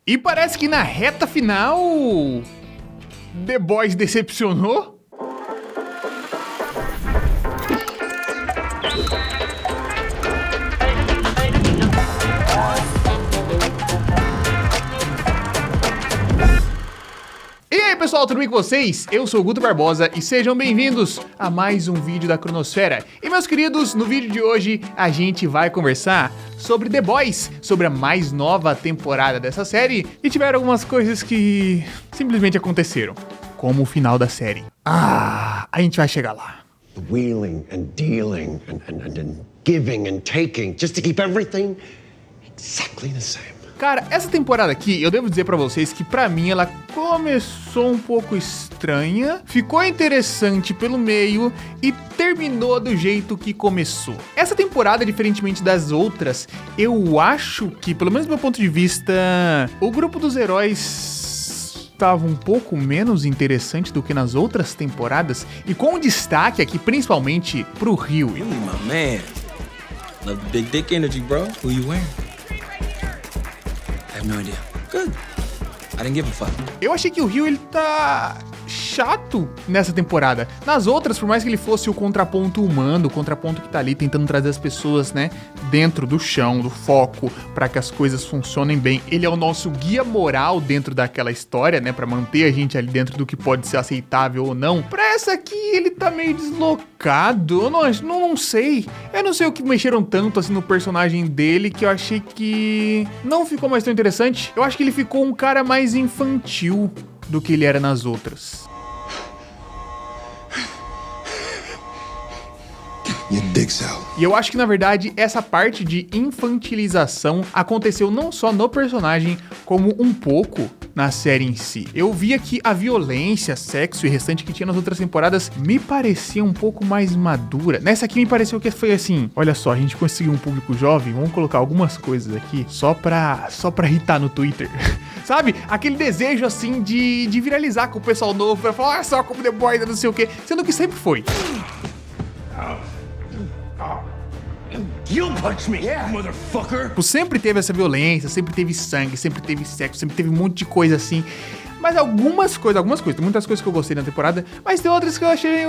E parece que na reta final, The Boys decepcionou? E aí pessoal, tudo bem com vocês? Eu sou o Guto Barbosa e sejam bem-vindos a mais um vídeo da Cronosfera. E meus queridos, no vídeo de hoje a gente vai conversar sobre The Boys, sobre a mais nova temporada dessa série, e tiveram algumas coisas que simplesmente aconteceram, como o final da série. A gente vai chegar lá. Wheeling and dealing and giving and taking just to keep everything exactly the same. Cara, essa temporada aqui, eu devo dizer pra vocês que pra mim ela começou um pouco estranha, ficou interessante pelo meio e terminou do jeito que começou. Essa temporada, diferentemente das outras, eu acho que, pelo menos do meu ponto de vista, o grupo dos heróis estava um pouco menos interessante do que nas outras temporadas, e com destaque aqui principalmente pro Rio. Really, my man. Love the big dick energy, bro. Who you wearing? I have no idea. Good. I didn't give a fuck. Eu achei que o Rio, ele tá chato nessa temporada. Nas outras, por mais que ele fosse o contraponto humano, o contraponto que tá ali tentando trazer as pessoas, né, dentro do chão, do foco, pra que as coisas funcionem bem. Ele é o nosso guia moral dentro daquela história, né, pra manter a gente ali dentro do que pode ser aceitável ou não. Pra essa aqui, ele tá meio deslocado. Eu não sei. Eu não sei o que mexeram tanto, assim, no personagem dele, que eu achei que não ficou mais tão interessante. Eu acho que ele ficou um cara mais infantil do que ele era nas outras. E eu acho que, na verdade, essa parte de infantilização aconteceu não só no personagem, como um pouco na série em si. Eu via que a violência, sexo e restante que tinha nas outras temporadas me parecia um pouco mais madura. Nessa aqui me pareceu que foi assim, olha só, a gente conseguiu um público jovem, vamos colocar algumas coisas aqui só pra irritar no Twitter. Sabe? Aquele desejo, assim, de viralizar com o pessoal novo, pra falar, só como The Boys, não sei o quê, sendo que sempre foi. You punch me, motherfucker! Sempre teve essa violência, sempre teve sangue, sempre teve sexo, sempre teve um monte de coisa assim. Mas algumas coisas, tem muitas coisas que eu gostei na temporada, mas tem outras que eu achei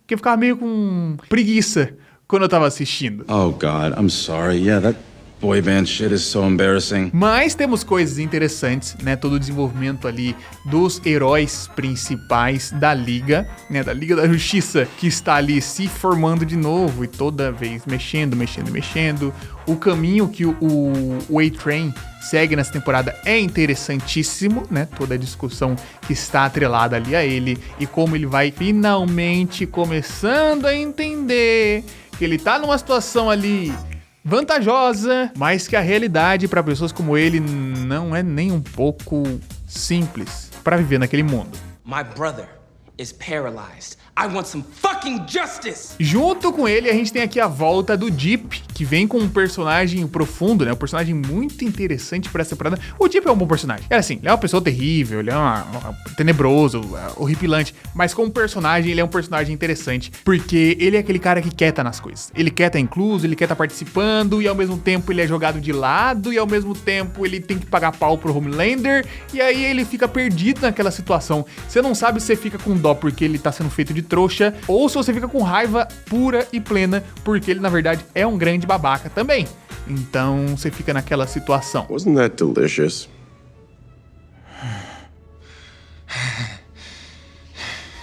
que eu ficava meio com preguiça quando eu tava assistindo. Oh God, I'm sorry. Yeah, that boy band shit is so embarrassing. Mas temos coisas interessantes, né? Todo o desenvolvimento ali dos heróis principais da Liga, né? Da Liga da Justiça, que está ali se formando de novo e toda vez mexendo. O caminho que o A-Train segue nessa temporada é interessantíssimo, né? Toda a discussão que está atrelada ali a ele e como ele vai finalmente começando a entender que ele tá numa situação ali vantajosa, mas que a realidade para pessoas como ele não é nem um pouco simples para viver naquele mundo. My brother is paralyzed. I want some fucking justice! Junto com ele, a gente tem aqui a volta do Deep, que vem com um personagem profundo, né? Um personagem muito interessante pra essa temporada. O Deep é um bom personagem. É assim, ele é uma pessoa terrível, ele é tenebroso, horripilante, mas como personagem, ele é um personagem interessante, porque ele é aquele cara que quer estar nas coisas. Ele quer estar incluso, ele quer estar participando, e ao mesmo tempo ele é jogado de lado, e ao mesmo tempo ele tem que pagar pau pro Homelander, e aí ele fica perdido naquela situação. Você não sabe se você fica com dó porque ele tá sendo feito de trouxa, ou se você fica com raiva pura e plena, porque ele, na verdade, é um grande babaca também. Então, você fica naquela situação. Wasn't that delicious?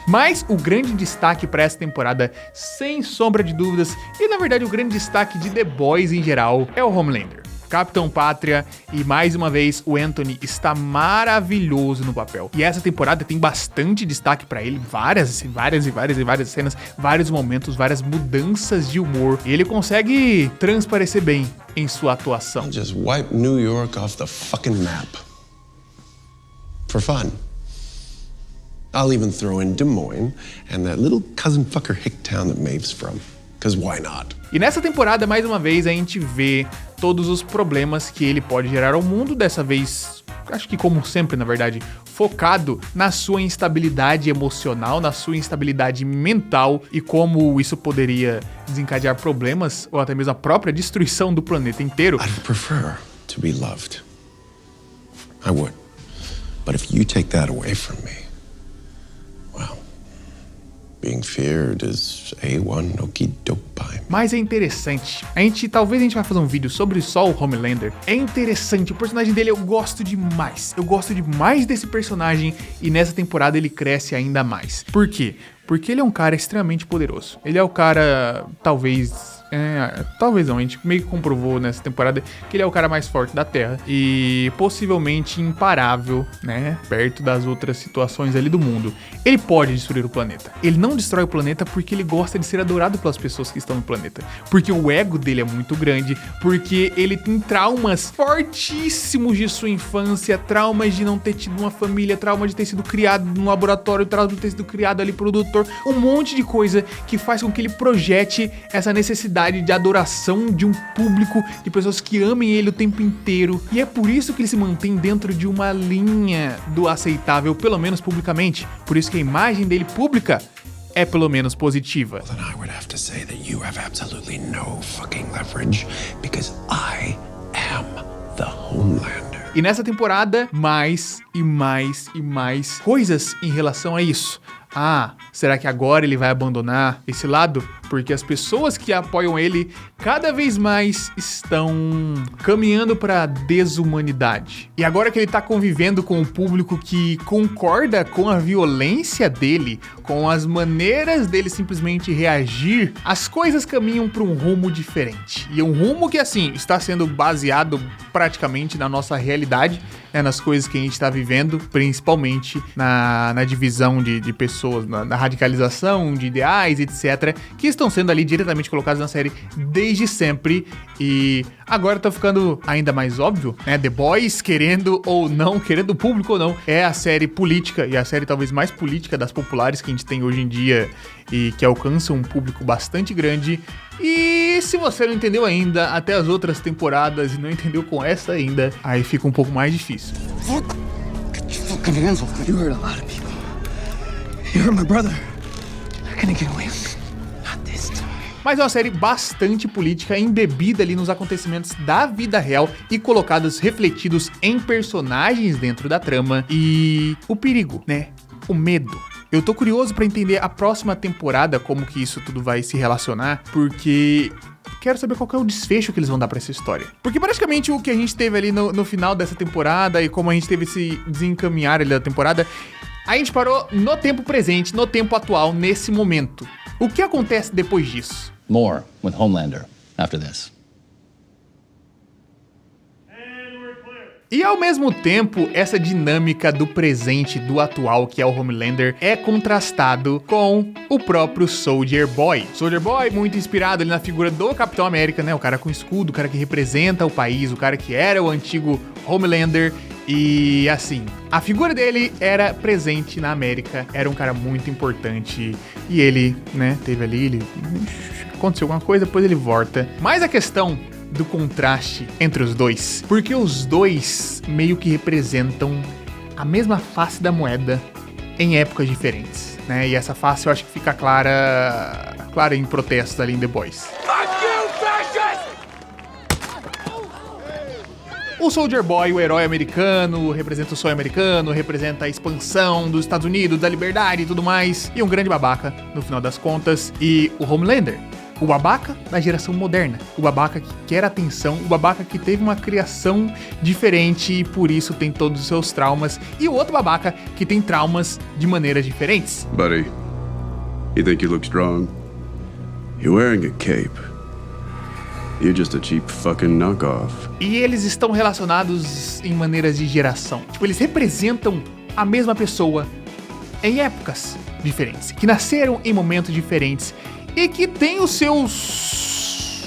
Mas o grande destaque para essa temporada, sem sombra de dúvidas, e na verdade o grande destaque de The Boys em geral, é o Homelander. Capitão Pátria, e mais uma vez o Anthony está maravilhoso no papel. E essa temporada tem bastante destaque pra ele, várias cenas, vários momentos, várias mudanças de humor. E ele consegue transparecer bem em sua atuação. Just wipe New York off the fucking map. For fun. I'll even throw in Des Moines and that little cousin fucker Hicktown that Maeve's from. 'Cause why not? E nessa temporada, mais uma vez, a gente vê todos os problemas que ele pode gerar ao mundo, dessa vez, acho que como sempre, na verdade, focado na sua instabilidade emocional, na sua instabilidade mental e como isso poderia desencadear problemas ou até mesmo a própria destruição do planeta inteiro. I'd prefer to be loved. I would. But if you take that away from me, well, being feared is A1 okie-doke. Mas é interessante. Talvez a gente vai fazer um vídeo sobre só o Homelander. É interessante, o personagem dele eu gosto demais. Eu gosto demais desse personagem e nessa temporada ele cresce ainda mais. Por quê? Porque ele é um cara extremamente poderoso. Ele é o cara, talvez não, a gente meio que comprovou nessa temporada que ele é o cara mais forte da Terra e possivelmente imparável, né, perto das outras situações ali do mundo. Ele pode destruir o planeta. Ele não destrói o planeta porque ele gosta de ser adorado pelas pessoas que estão no planeta, porque o ego dele é muito grande, porque ele tem traumas fortíssimos de sua infância, traumas de não ter tido uma família, trauma de ter sido criado num laboratório, trauma de ter sido criado ali por doutor, um monte de coisa que faz com que ele projete essa necessidade de adoração de um público, de pessoas que amem ele o tempo inteiro. E é por isso que ele se mantém dentro de uma linha do aceitável, pelo menos publicamente. Por isso que a imagem dele pública é pelo menos positiva. Then I would have to say that you have absolutely no fucking leverage because I am the Homelander. E nessa temporada, mais e mais e mais coisas em relação a isso. Ah, será que agora ele vai abandonar esse lado? Porque as pessoas que apoiam ele cada vez mais estão caminhando para a desumanidade. E agora que ele tá convivendo com o público que concorda com a violência dele, com as maneiras dele simplesmente reagir, as coisas caminham para um rumo diferente. E um rumo que, assim, está sendo baseado praticamente na nossa realidade, né, nas coisas que a gente está vivendo, principalmente na divisão de pessoas, na radicalização de ideais, etc., que estão sendo ali diretamente colocados na série desde sempre. E agora tá ficando ainda mais óbvio, né? The Boys, querendo ou não, querendo o público ou não, é a série política e a série talvez mais política das populares que a gente tem hoje em dia e que alcança um público bastante grande. E se você não entendeu ainda até as outras temporadas e não entendeu com essa ainda, aí fica um pouco mais difícil. Get your fucking hands off me. You hurt a lot of people. You hurt my brother. I can't get away. Not this time. Mas é uma série bastante política, embebida ali nos acontecimentos da vida real e colocados, refletidos em personagens dentro da trama e o perigo, né? O medo. Eu tô curioso pra entender a próxima temporada, como que isso tudo vai se relacionar, porque quero saber qual que é o desfecho que eles vão dar pra essa história. Porque praticamente o que a gente teve ali no final dessa temporada e como a gente teve esse desencaminhar ali da temporada, a gente parou no tempo presente, no tempo atual, nesse momento. O que acontece depois disso? More with Homelander after this. E ao mesmo tempo, essa dinâmica do presente, do atual, que é o Homelander, é contrastado com o próprio Soldier Boy. Soldier Boy, muito inspirado ali na figura do Capitão América, né? O cara com escudo, o cara que representa o país, o cara que era o antigo Homelander. E assim, a figura dele era presente na América, era um cara muito importante. E ele, né, teve ali, aconteceu alguma coisa, depois ele volta. Mas a questão do contraste entre os dois, porque os dois meio que representam a mesma face da moeda em épocas diferentes, né? E essa face eu acho que fica clara em protestos ali em The Boys. O Soldier Boy, o herói americano, representa o sonho americano, representa a expansão dos Estados Unidos, da liberdade e tudo mais, e um grande babaca no final das contas. E o Homelander, o babaca da geração moderna, o babaca que quer atenção, o babaca que teve uma criação diferente e por isso tem todos os seus traumas, e o outro babaca que tem traumas de maneiras diferentes. Buddy, you think you look strong? You're wearing a cape. You're just a cheap fucking knockoff. E eles estão relacionados em maneiras de geração. Tipo, eles representam a mesma pessoa em épocas diferentes, que nasceram em momentos diferentes e que tem os seus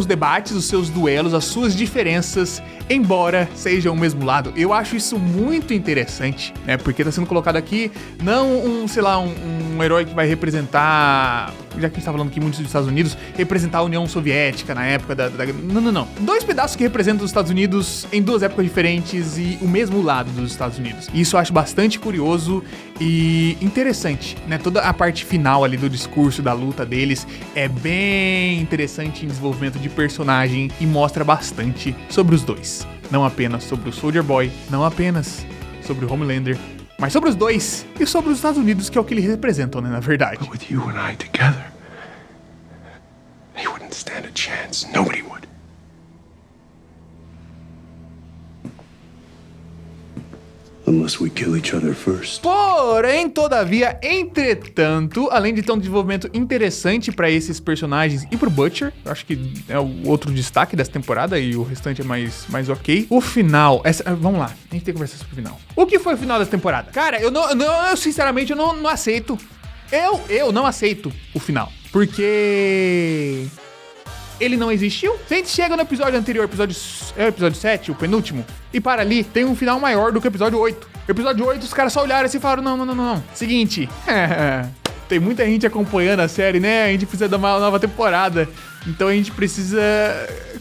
debates, os seus duelos, as suas diferenças, embora sejam o mesmo lado. Eu acho isso muito interessante, né? Porque tá sendo colocado aqui não um herói que vai representar, já que a gente tá falando aqui muito dos Estados Unidos, representar a União Soviética na época Não. Dois pedaços que representam os Estados Unidos em duas épocas diferentes e o mesmo lado dos Estados Unidos. Isso eu acho bastante curioso e interessante, né? Toda a parte final ali do discurso, da luta deles, é bem interessante em desenvolvimento de personagem e mostra bastante sobre os dois. Não apenas sobre o Soldier Boy, não apenas sobre o Homelander, mas sobre os dois e sobre os Estados Unidos, que é o que eles representam, né, na verdade. But with you and I together, they wouldn't stand a chance. Nobody would. Unless we kill each other first. Porém, todavia, entretanto, além de ter um desenvolvimento interessante pra esses personagens e pro Butcher, eu acho que é o outro destaque dessa temporada e o restante é mais ok. O final, vamos lá, a gente tem que conversar sobre o final. O que foi o final dessa temporada? Cara, eu sinceramente, eu não aceito. Eu não aceito o final, porque ele não existiu. Se a gente chega no episódio anterior, o episódio 7, o penúltimo, e para ali, tem um final maior do que o episódio 8. O episódio 8, os caras só olharam assim e falaram, não. Seguinte, tem muita gente acompanhando a série, né? A gente precisa de uma nova temporada. Então a gente precisa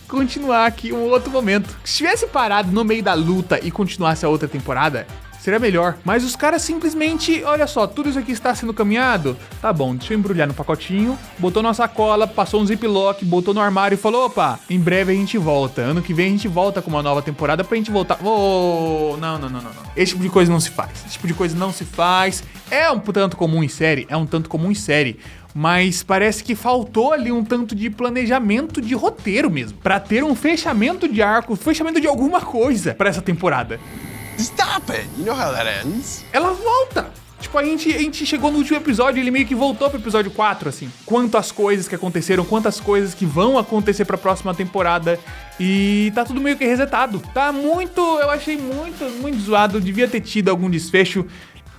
continuar aqui um outro momento. Se tivesse parado no meio da luta e continuasse a outra temporada, seria melhor. Mas os caras simplesmente, olha só, tudo isso aqui está sendo caminhado. Tá bom, deixa eu embrulhar no pacotinho. Botou na sacola, passou um ziplock, botou no armário e falou, opa, em breve a gente volta. Ano que vem a gente volta com uma nova temporada pra gente voltar. Oh, não. Esse tipo de coisa não se faz. É um tanto comum em série, mas parece que faltou ali um tanto de planejamento de roteiro mesmo, pra ter um fechamento de arco, fechamento de alguma coisa pra essa temporada. Stop it! You know how that ends. Ela volta. Tipo, a gente chegou no último episódio, ele meio que voltou pro episódio 4, assim. Quantas coisas que aconteceram, quantas coisas que vão acontecer pra próxima temporada. E tá tudo meio que resetado. Tá muito, eu achei muito zoado. Devia ter tido algum desfecho.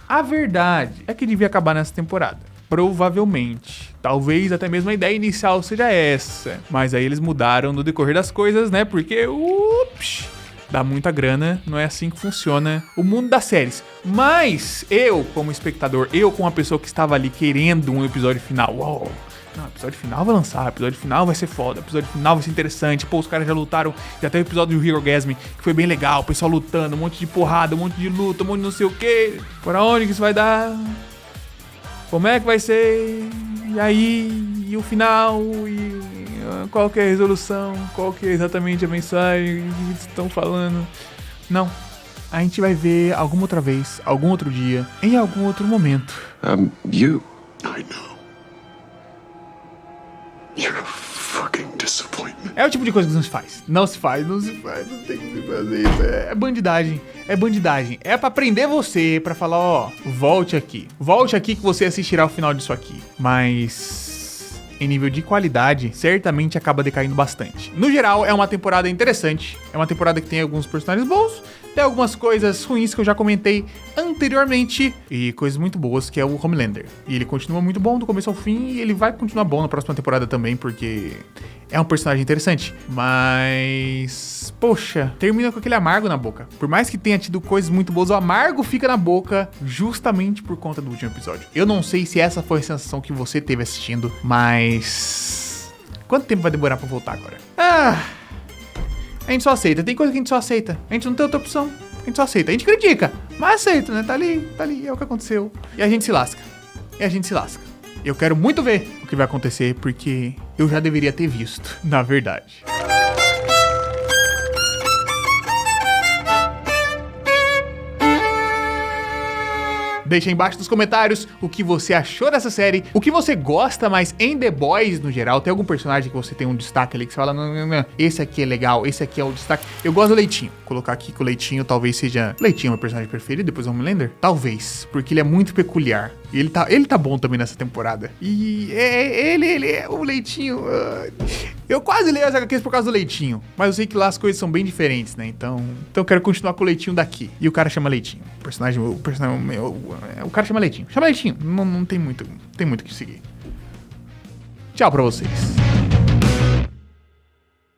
A verdade é que devia acabar nessa temporada. Provavelmente. Talvez até mesmo a ideia inicial seja essa. Mas aí eles mudaram no decorrer das coisas, né? Porque, dá muita grana, não é assim que funciona o mundo das séries. Mas eu, como espectador, eu como uma pessoa que estava ali querendo um episódio final, não, episódio final vai lançar, episódio final vai ser foda, episódio final vai ser interessante, pô, os caras já lutaram, já teve o episódio do Herogasm, que foi bem legal, o pessoal lutando, um monte de porrada, um monte de luta, um monte de não sei o que, por onde que isso vai dar, como é que vai ser, e aí, e o final, e qual que é a resolução, qual que é exatamente a mensagem que eles estão falando. Não, a gente vai ver alguma outra vez, algum outro dia, em algum outro momento. You. I know. You're a fucking disappointment. É o tipo de coisa que não se faz, não tem que fazer isso, é bandidagem, é pra prender você, pra falar, volte aqui que você assistirá o final disso aqui, mas em nível de qualidade, certamente acaba decaindo bastante. No geral, é uma temporada interessante, é uma temporada que tem alguns personagens bons, tem algumas coisas ruins que eu já comentei anteriormente, e coisas muito boas, que é o Homelander. E ele continua muito bom do começo ao fim, e ele vai continuar bom na próxima temporada também, porque é um personagem interessante. Mas, poxa, termina com aquele amargo na boca. Por mais que tenha tido coisas muito boas, o amargo fica na boca justamente por conta do último episódio. Eu não sei se essa foi a sensação que você teve assistindo, mas quanto tempo vai demorar pra voltar agora? A gente só aceita. Tem coisa que a gente só aceita. A gente não tem outra opção. A gente só aceita. A gente critica, mas aceita, né? Tá ali. É o que aconteceu. E a gente se lasca. Eu quero muito ver o que vai acontecer, porque eu já deveria ter visto, na verdade. Deixa aí embaixo nos comentários o que você achou dessa série, o que você gosta mais em The Boys no geral. Tem algum personagem que você tem um destaque ali que você fala, não, esse aqui é legal, esse aqui é o destaque. Eu gosto do Leitinho. Vou colocar aqui que o Leitinho talvez seja... Leitinho é meu personagem preferido depois do Homelander? Talvez, porque ele é muito peculiar. E ele tá bom também nessa temporada. E ele é o Leitinho. Eu quase leio as HQs por causa do Leitinho, mas eu sei que lá as coisas são bem diferentes, né? Então eu quero continuar com o Leitinho daqui. E o cara chama Leitinho. O cara chama Leitinho. Chama Leitinho. Não tem muito o que seguir. Tchau pra vocês.